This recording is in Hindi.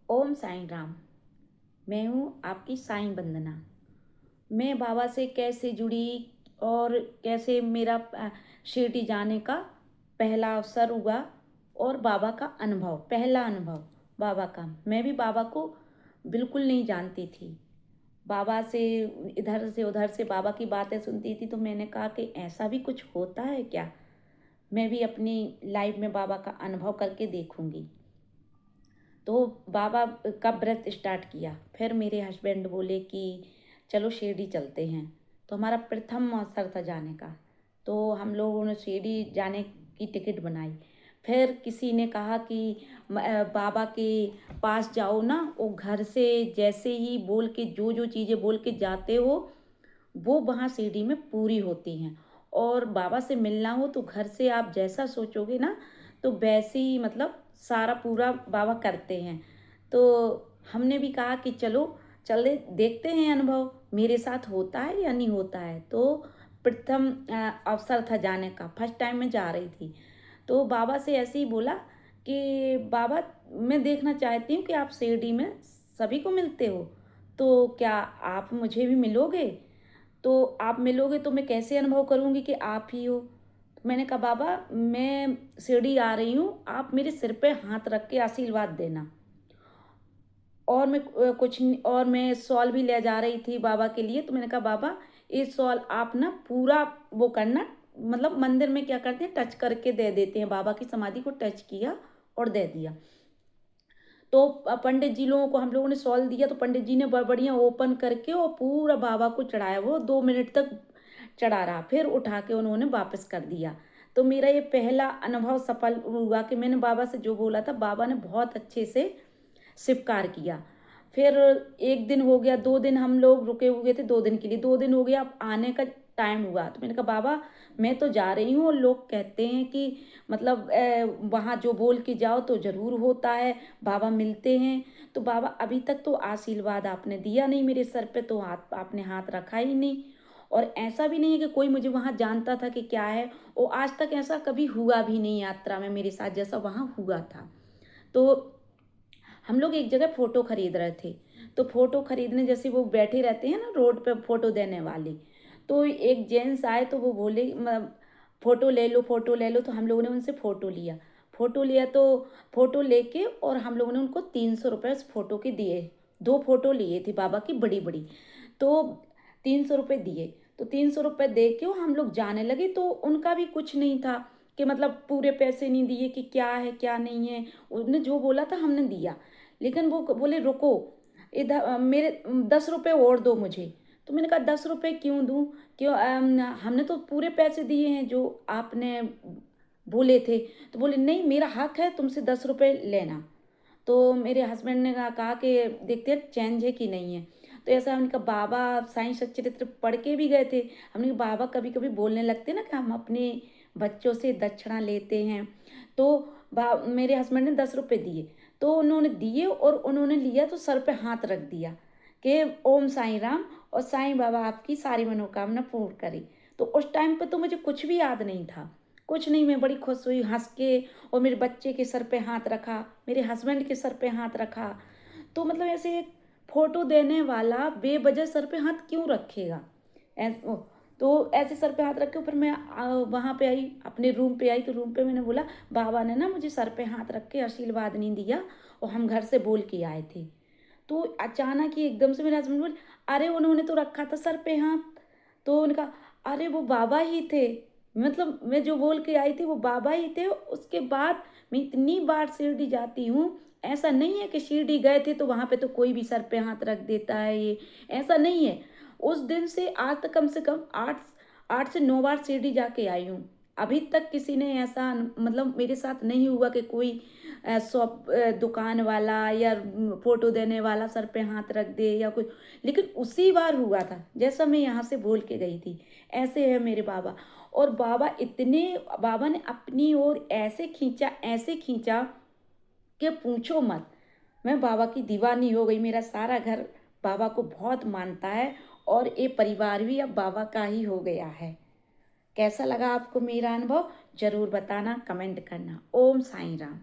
ओम साईं राम। मैं हूँ आपकी साईं वंदना। मैं बाबा से कैसे जुड़ी और कैसे मेरा शिरडी जाने का पहला अवसर हुआ और बाबा का अनुभव, पहला अनुभव बाबा का। मैं भी बाबा को बिल्कुल नहीं जानती थी। बाबा से इधर से उधर से बाबा की बातें सुनती थी, तो मैंने कहा कि ऐसा भी कुछ होता है क्या? मैं भी अपनी लाइफ में बाबा का अनुभव करके देखूंगी। तो बाबा का व्रत स्टार्ट किया। फिर मेरे हस्बैंड बोले कि चलो शिरडी चलते हैं। तो हमारा प्रथम अवसर था जाने का। तो हम लोगों ने शिरडी जाने की टिकट बनाई। फिर किसी ने कहा कि बाबा के पास जाओ ना, वो घर से जैसे ही बोल के जो जो चीज़ें बोल के जाते हो वो वहाँ शिरडी में पूरी होती हैं। और बाबा से मिलना हो तो घर से आप जैसा सोचोगे ना, तो वैसे ही मतलब सारा पूरा बाबा करते हैं। तो हमने भी कहा कि चलो चले देखते हैं अनुभव मेरे साथ होता है या नहीं होता है। तो प्रथम अवसर था जाने का, फर्स्ट टाइम मैं जा रही थी। तो बाबा से ऐसे ही बोला कि बाबा, मैं देखना चाहती हूँ कि आप शिरडी में सभी को मिलते हो, तो क्या आप मुझे भी मिलोगे? तो आप मिलोगे तो मैं कैसे अनुभव करूँगी कि आप ही हो? तो मैंने कहा बाबा, मैं शिरडी आ रही हूँ, आप मेरे सिर पे हाथ रख के आशीर्वाद देना। और मैं कुछ नहीं, और मैं शॉल भी ले जा रही थी बाबा के लिए। तो मैंने कहा बाबा, ये शॉल आप ना पूरा वो करना, मतलब मंदिर में क्या करते हैं, टच करके दे देते हैं। बाबा की समाधि को टच किया और दे दिया। तो पंडित जी लोगों को हम लोगों ने शॉल दिया, तो पंडित जी ने बढ़िया ओपन करके और पूरा बाबा को चढ़ाया। वो 2 मिनट तक चढ़ा रहा, फिर उठा के उन्होंने वापस कर दिया। तो मेरा ये पहला अनुभव सफल हुआ कि मैंने बाबा से जो बोला था, बाबा ने बहुत अच्छे से स्वीकार किया। फिर 1 दिन हो गया, 2 दिन हम लोग रुके हुए थे, 2 दिन के लिए। 2 दिन हो गया, अब आने का टाइम हुआ। तो मैंने कहा बाबा, मैं तो जा रही हूँ और लोग कहते हैं कि मतलब वहाँ जो बोल के जाओ तो ज़रूर होता है, बाबा मिलते हैं। तो बाबा, अभी तक तो आशीर्वाद आपने दिया नहीं मेरे सर पे, तो हाथ आपने हाथ रखा ही नहीं। और ऐसा भी नहीं है कि कोई मुझे वहाँ जानता था कि क्या है। और आज तक ऐसा कभी हुआ भी नहीं यात्रा में मेरे साथ जैसा वहाँ हुआ था। तो हम लोग एक जगह फ़ोटो खरीद रहे थे। तो फ़ोटो खरीदने जैसे वो बैठे रहते हैं ना रोड पे फ़ोटो देने वाले, तो एक जेंट्स आए तो वो बोले फ़ोटो ले लो, फ़ोटो ले लो। तो हम लोगों ने उनसे फ़ोटो लिया। फ़ोटो लिया तो फ़ोटो लेके और हम लोगों ने उनको 300 रुपये उस फ़ोटो के दिए। 2 फ़ोटो लिए थे बाबा की बड़ी बड़ी। तो 300 रुपये दिए। तो 300 रुपये दे के वो हम लोग जाने लगे। तो उनका भी कुछ नहीं था कि मतलब पूरे पैसे नहीं दिए कि क्या है क्या नहीं है। उन्होंने जो बोला था हमने दिया। लेकिन वो बोले रुको, इधर मेरे 10 रुपये और दो मुझे। तो मैंने कहा 10 रुपये क्यों दूँ? क्यों? हमने तो पूरे पैसे दिए हैं जो आपने बोले थे। तो बोले नहीं, मेरा हक है तुमसे 10 रुपये लेना। तो मेरे हस्बैंड ने कहा कि देखते हैं चेंज है कि नहीं है। तो ऐसा हमने कहा बाबा साईं सच्चरित्र पढ़ के भी गए थे। हमने कहा बाबा कभी कभी बोलने लगते ना कि हम अपने बच्चों से दक्षिणा लेते हैं। तो मेरे हस्बैंड ने 10 रुपये दिए। तो उन्होंने दिए और उन्होंने लिया तो सर पे हाथ रख दिया कि ओम साईं राम, और साईं बाबा आपकी सारी मनोकामना पूर्ण करे। तो उस टाइम पे तो मुझे कुछ भी याद नहीं था, कुछ नहीं। मैं बड़ी खुश हुई हंस के, और मेरे बच्चे के सर पे हाथ रखा, मेरे हस्बैंड के सर पे हाथ रखा। तो मतलब ऐसे एक फ़ोटो देने वाला बेवजह सर पे हाथ क्यों रखेगा? तो ऐसे सर पे हाथ रख के फिर मैं वहाँ पे आई, अपने रूम पे आई। तो रूम पे मैंने बोला बाबा ने ना मुझे सर पे हाथ रख के आशीर्वाद नहीं दिया, और हम घर से बोल के आए थे। तो अचानक ही एकदम से मेरे हस्बैंड बोले, अरे उन्होंने तो रखा था सर पे हाथ। तो उनका, अरे वो बाबा ही थे, मतलब मैं जो बोल के आई थी वो बाबा ही थे। उसके बाद मैं इतनी बार शिरडी जाती हूँ, ऐसा नहीं है कि शिरडी गए थे तो वहाँ पे तो कोई भी सर पे हाथ रख देता है, ये ऐसा नहीं है। उस दिन से आज तक कम से कम 8 से 9 बार शिरडी जाके आई हूँ। अभी तक किसी ने ऐसा मतलब मेरे साथ नहीं हुआ कि कोई शॉप दुकान वाला या फोटो देने वाला सर पे हाथ रख दे या कुछ। लेकिन उसी बार हुआ था जैसा मैं यहाँ से बोल के गई थी। ऐसे है मेरे बाबा। और बाबा ने अपनी ओर ऐसे खींचा कि पूछो मत। मैं बाबा की दीवानी हो गई। मेरा सारा घर बाबा को बहुत मानता है, और ये परिवार भी अब बाबा का ही हो गया है। कैसा लगा आपको मेरा अनुभव? जरूर बताना, कमेंट करना। ओम साईं राम।